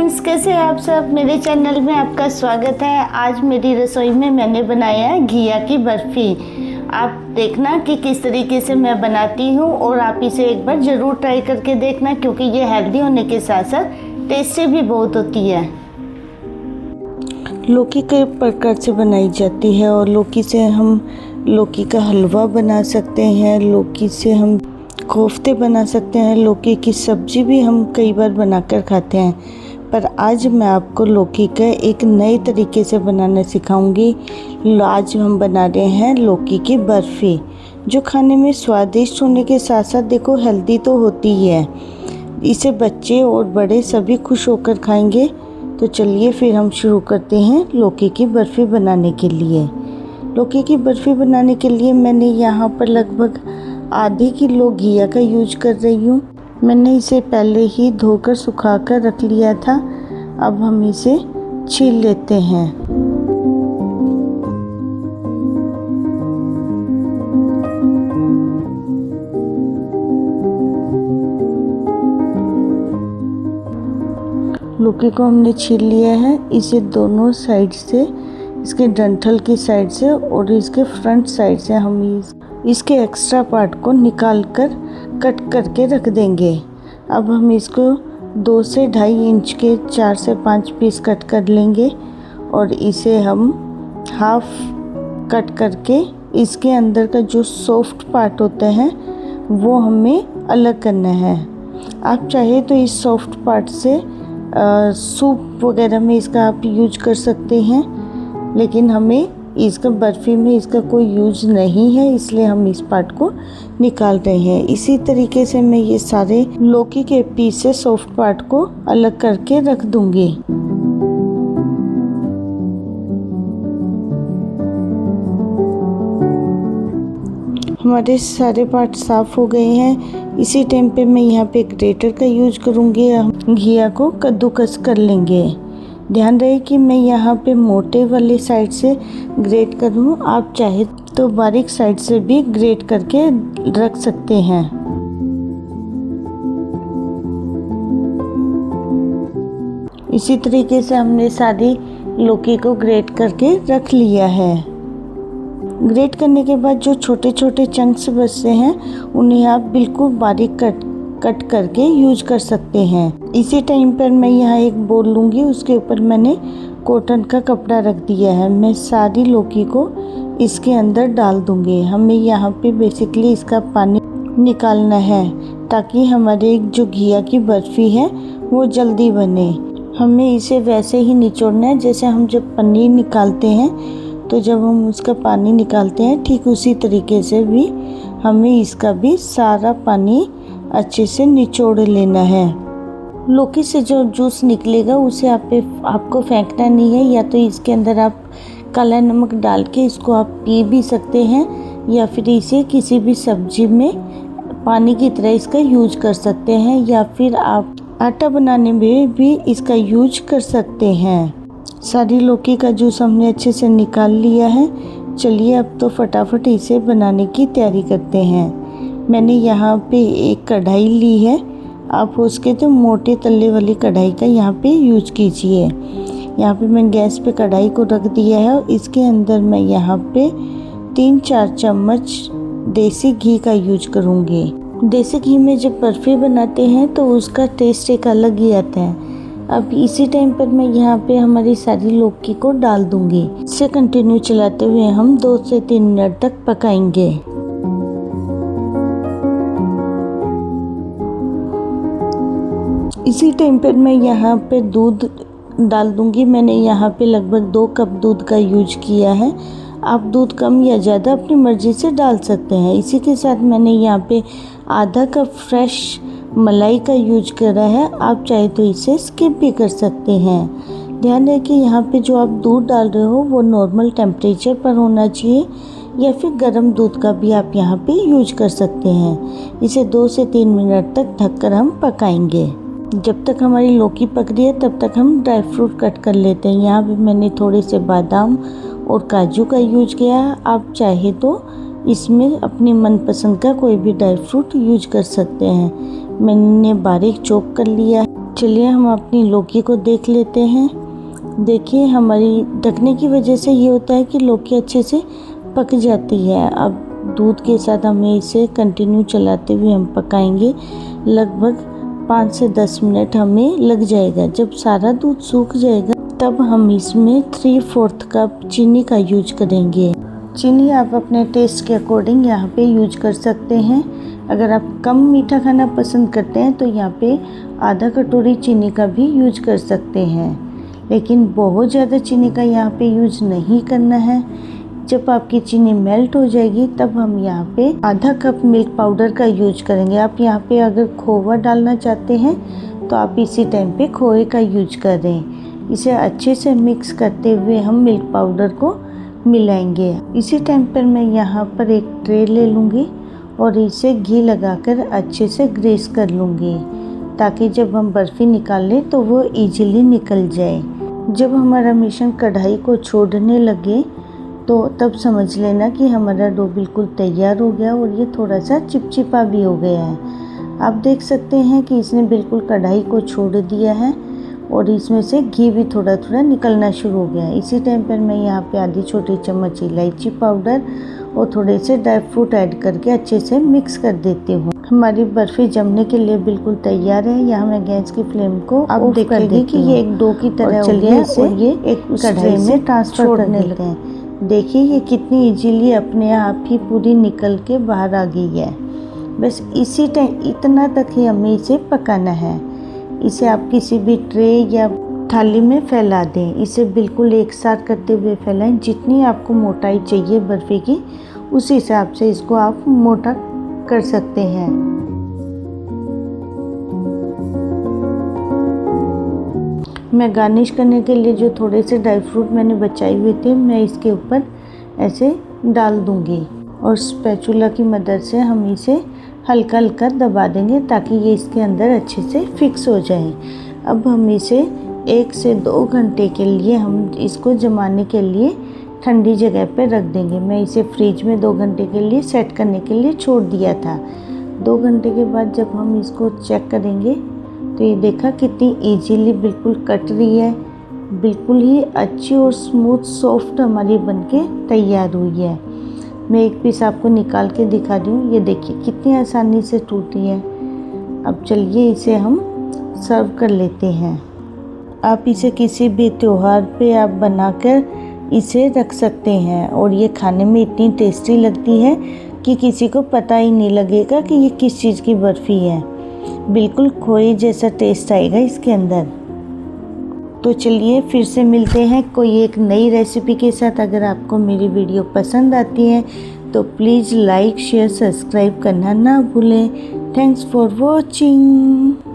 Friends, कैसे हैं आप सब। मेरे चैनल में आपका स्वागत है। आज मेरी रसोई में मैंने बनाया है घिया की बर्फ़ी। आप देखना कि किस तरीके से मैं बनाती हूँ और आप इसे एक बार ज़रूर ट्राई करके देखना, क्योंकि ये हेल्दी होने के साथ साथ टेस्टी भी बहुत होती है। लौकी कई प्रकार से बनाई जाती है और लौकी से हम लौकी का हलवा बना सकते हैं, लौकी से हम कोफ्ते बना सकते हैं, लौकी की सब्ज़ी भी हम कई बार बनाकर खाते हैं। पर आज मैं आपको लौकी का एक नए तरीके से बनाना सिखाऊंगी। आज हम बना रहे हैं लौकी की बर्फ़ी, जो खाने में स्वादिष्ट होने के साथ साथ देखो हेल्दी तो होती ही है। इसे बच्चे और बड़े सभी खुश होकर खाएंगे। तो चलिए फिर हम शुरू करते हैं लौकी की बर्फ़ी बनाने के लिए। लौकी की बर्फ़ी बनाने के लिए मैंने यहाँ पर लगभग आधे किलो घिया का यूज कर रही हूँ। मैंने इसे पहले ही धोकर सुखाकर रख लिया था। अब हम इसे छील लेते हैं। लौकी को हमने छील लिया है। इसे दोनों साइड से, इसके डंठल की साइड से और इसके फ्रंट साइड से हम इसके एक्स्ट्रा पार्ट को निकाल कर कट करके रख देंगे। अब हम इसको 2 से 2.5 इंच के 4 से 5 पीस कट कर लेंगे और इसे हम हाफ कट करके इसके अंदर का जो सॉफ्ट पार्ट होता है वो हमें अलग करना है। आप चाहे तो इस सॉफ्ट पार्ट से सूप वगैरह में इसका आप यूज कर सकते हैं, लेकिन हमें इसका बर्फ़ी में इसका कोई यूज नहीं है, इसलिए हम इस पार्ट को निकाल रहे हैं। इसी तरीके से मैं ये सारे लौकी के पीस से सॉफ्ट पार्ट को अलग करके रख दूंगी। हमारे सारे पार्ट साफ हो गए हैं। इसी टाइम पे मैं यहाँ पे ग्रेटर का यूज करूँगी। हम घिया को कद्दूकस कर लेंगे। ध्यान रहे कि मैं यहाँ पे मोटे वाले साइड से ग्रेट करूँ। आप चाहे तो बारीक साइड से भी ग्रेट करके रख सकते हैं। इसी तरीके से हमने सारी लौकी को ग्रेट करके रख लिया है। ग्रेट करने के बाद जो छोटे छोटे चंक्स बचते हैं उन्हें आप बिल्कुल बारीक कट करके यूज कर सकते हैं। इसी टाइम पर मैं यहाँ एक बोल लूँगी, उसके ऊपर मैंने कॉटन का कपड़ा रख दिया है। मैं सारी लौकी को इसके अंदर डाल दूँगी। हमें यहाँ पे बेसिकली इसका पानी निकालना है ताकि हमारे जो घिया की बर्फ़ी है वो जल्दी बने। हमें इसे वैसे ही निचोड़ना है जैसे हम जब पनीर निकालते हैं तो जब हम उसका पानी निकालते हैं, ठीक उसी तरीके से भी हमें इसका भी सारा पानी अच्छे से निचोड़ लेना है। लौकी से जो जूस निकलेगा उसे आपको फेंकना नहीं है, या तो इसके अंदर आप काला नमक डाल के इसको आप पी भी सकते हैं, या फिर इसे किसी भी सब्जी में पानी की तरह इसका यूज कर सकते हैं, या फिर आप आटा बनाने में भी इसका यूज कर सकते हैं। सारी लौकी का जूस हमने अच्छे से निकाल लिया है। चलिए अब तो फटाफट इसे बनाने की तैयारी करते हैं। मैंने यहाँ पे एक कढ़ाई ली है। आप हो सके तो मोटे तले वाली कढ़ाई का यहाँ पे यूज कीजिए। यहाँ पे मैं गैस पे कढ़ाई को रख दिया है और इसके अंदर मैं यहाँ पे 3-4 चम्मच देसी घी का यूज करूँगी। देसी घी में जब बर्फ़ी बनाते हैं तो उसका टेस्ट एक अलग ही आता है। अब इसी टाइम पर मैं यहाँ पे हमारी सारी लौकी को डाल दूँगी। इसे कंटिन्यू चलाते हुए हम 2 से 3 मिनट तक पकाएंगे। इसी टाइम पर मैं यहाँ पे दूध डाल दूँगी। मैंने यहाँ पे लगभग 2 कप दूध का यूज किया है। आप दूध कम या ज़्यादा अपनी मर्ज़ी से डाल सकते हैं। इसी के साथ मैंने यहाँ पे आधा कप फ्रेश मलाई का यूज करा है। आप चाहे तो इसे स्किप भी कर सकते हैं। ध्यान रहे कि यहाँ पे जो आप दूध डाल रहे हो वो नॉर्मल टेम्परेचर पर होना चाहिए, या फिर गर्म दूध का भी आप यहाँ पे यूज कर सकते हैं। इसे 2 से 3 मिनट तक ढककर हम पकाएंगे। जब तक हमारी लौकी पक रही है तब तक हम ड्राई फ्रूट कट कर लेते हैं। यहाँ पे मैंने थोड़े से बादाम और काजू का यूज किया है। आप चाहे तो इसमें अपनी मनपसंद का कोई भी ड्राई फ्रूट यूज कर सकते हैं। मैंने बारीक चॉप कर लिया है। चलिए हम अपनी लौकी को देख लेते हैं। देखिए हमारी ढकने की वजह से ये होता है कि लौकी अच्छे से पक जाती है। अब दूध के साथ हमें इसे कंटिन्यू चलाते हुए हम पकाएंगे। लगभग 5 से 10 मिनट हमें लग जाएगा। जब सारा दूध सूख जाएगा तब हम इसमें 3/4 कप चीनी का यूज करेंगे। चीनी आप अपने टेस्ट के अकॉर्डिंग यहाँ पे यूज कर सकते हैं। अगर आप कम मीठा खाना पसंद करते हैं तो यहाँ पे आधा कटोरी चीनी का भी यूज कर सकते हैं, लेकिन बहुत ज़्यादा चीनी का यहाँ पे यूज नहीं करना है। जब आपकी चीनी मेल्ट हो जाएगी तब हम यहाँ पे आधा कप मिल्क पाउडर का यूज करेंगे। आप यहाँ पे अगर खोवा डालना चाहते हैं तो आप इसी टाइम पे खोए का यूज करें। इसे अच्छे से मिक्स करते हुए हम मिल्क पाउडर को मिलाएंगे। इसी टाइम पर मैं यहाँ पर एक ट्रे ले लूँगी और इसे घी लगाकर अच्छे से ग्रीस कर लूँगी, ताकि जब हम बर्फ़ी निकाल लें तो वो इजीली निकल जाए। जब हमारा मिश्रण कढ़ाई को छोड़ने लगे तो तब समझ लेना कि हमारा डो बिल्कुल तैयार हो गया और ये थोड़ा सा चिपचिपा भी हो गया है। आप देख सकते हैं कि इसने बिल्कुल कढ़ाई को छोड़ दिया है और इसमें से घी भी थोड़ा थोड़ा निकलना शुरू हो गया है। इसी टाइम पर मैं यहाँ पे आधी छोटी चम्मच इलायची पाउडर और थोड़े से ड्राई फ्रूट ऐड करके अच्छे से मिक्स कर देती हूँ। हमारी बर्फ़ी जमने के लिए बिल्कुल तैयार है। यहाँ मैं गैस की फ्लेम को अब देखेंगे कि ये एक डो की तरह हो गया और ये एक कढ़ाई में ट्रांसफर करने लगे हैं। देखिए ये कितनी इजीली अपने आप ही पूरी निकल के बाहर आ गई है। बस इसी टाइम इतना तक ही हमें इसे पकाना है। इसे आप किसी भी ट्रे या थाली में फैला दें। इसे बिल्कुल एक साथ करते हुए फैलाएं। जितनी आपको मोटाई चाहिए बर्फ़ी की उस हिसाब से इसको आप मोटा कर सकते हैं। मैं गार्निश करने के लिए जो थोड़े से ड्राई फ्रूट मैंने बचाए हुए थे मैं इसके ऊपर ऐसे डाल दूंगी और स्पैचुला की मदद से हम इसे हल्का हल्का दबा देंगे ताकि ये इसके अंदर अच्छे से फिक्स हो जाए। अब हम इसे 1 से 2 घंटे के लिए हम इसको जमाने के लिए ठंडी जगह पर रख देंगे। मैं इसे फ्रिज में 2 घंटे के लिए सेट करने के लिए छोड़ दिया था। 2 घंटे के बाद जब हम इसको चेक करेंगे तो ये देखा कितनी इजीली बिल्कुल कट रही है। बिल्कुल ही अच्छी और स्मूथ सॉफ्ट हमारी बनके तैयार हुई है। मैं एक पीस आपको निकाल के दिखा रही हूँ। ये देखिए कितनी आसानी से टूटी है। अब चलिए इसे हम सर्व कर लेते हैं। आप इसे किसी भी त्योहार पे आप बनाकर इसे रख सकते हैं और ये खाने में इतनी टेस्टी लगती है कि किसी को पता ही नहीं लगेगा कि ये किस चीज़ की बर्फ़ी है। बिल्कुल खोए जैसा टेस्ट आएगा इसके अंदर। तो चलिए फिर से मिलते हैं कोई एक नई रेसिपी के साथ। अगर आपको मेरी वीडियो पसंद आती है तो प्लीज़ लाइक शेयर सब्सक्राइब करना ना भूलें। Thanks for watching.